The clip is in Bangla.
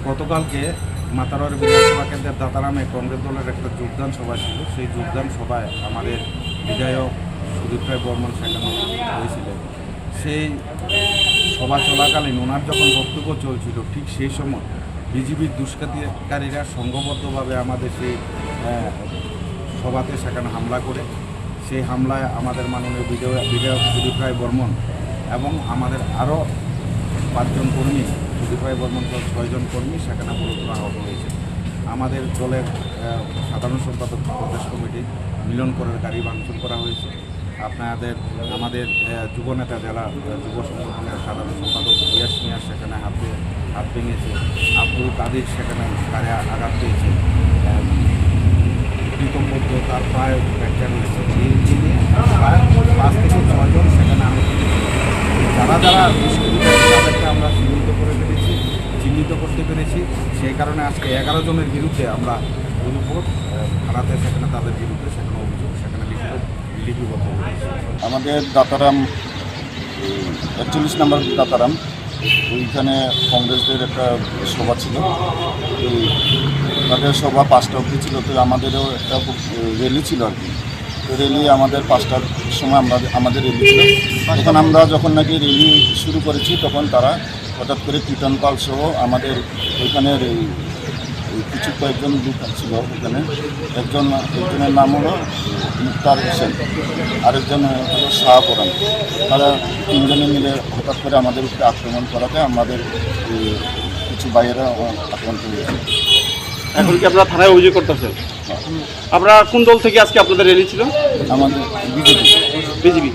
গতকালকে মাতারওয়ার বিধানসভা কেন্দ্রের দাতারামে কংগ্রেস দলের একটা যোগদান সভা ছিল। সেই যোগদান সভায় আমাদের বিধায়ক সুদীপ রায় বর্মন সেখানে হয়েছিলেন। সেই সভা চলাকালীন ওনার যখন বক্তব্য চলছিল, ঠিক সেই সময় বিজেপির দুষ্কৃতিকারীরা সংঘবদ্ধভাবে আমাদের সেই সভাতে সেখানে হামলা করে, সেই হামলায় আমাদের মাননীয় বিধায়ক সুদীপ রায় বর্মন এবং আমাদের আরও 5 জন কর্মী, সুদীপ রায় বর্মন 6 জন কর্মী সেখানে গুরুতর আহত হয়েছে। আমাদের দলের সাধারণ সম্পাদক প্রদেশ কমিটি মিলন করার গাড়ি ভাঙচুর করা হয়েছে। আমাদের যুবনেতা জেলা যুব সংগঠনের সাধারণ সম্পাদক ইয়াস মিয়া সেখানে হাত ভেঙেছে। আব্দুল কাদির সেখানে গাড়ি আঘাত পেয়েছে। প্রীতম বৌদ্ধ তার প্রায় ফ্র্যাকচার হয়েছে। এই নিয়ে প্রায় 5 থেকে 6 জন সেখানে আহত হয়েছে। যারা দুষ্কৃতিকারী তাদেরকে আমরা চিহ্নিত করতে পেরেছি। সেই কারণে আজকে 11 জনের বিরুদ্ধে আমরা রিপোর্ট থানাতে সেখানে তাদের বিরুদ্ধে সেখানে অভিযোগ সেখানে লিপিবদ্ধ করেছি। আমাদের দাতারাম 41 নম্বর দাতারাম, ওইখানে কংগ্রেসদের একটা সভা ছিল। তাদের সভা 5টা অবধি ছিল। তো আমাদেরও একটা র্যালি ছিল আর কি। তো র্যালি আমাদের 5টার সময় আমাদের র্যালি ছিল। তখন আমরা যখন নাকি র্যালি শুরু করেছি তখন তারা হঠাৎ করে কীর্তন পাল সহ আমাদের ওইখানের কিছু কয়েকজন লোক ছিল। ওখানে একজনের নাম হলো মুক্তার হোসেন, আরেকজন হলো শাহপুরান। তারা 3 জনে মিলে হঠাৎ করে আমাদের উপরে আক্রমণ করাতে আমাদের কিছু বাইরেরা আক্রান্ত হয়েছে। এখন কি আপনারা থানায় অভিযোগ করতেছেন? আপনারা কোন দল থেকে আজকে আপনাদের র্যালি ছিল? আমাদের বিজেপি।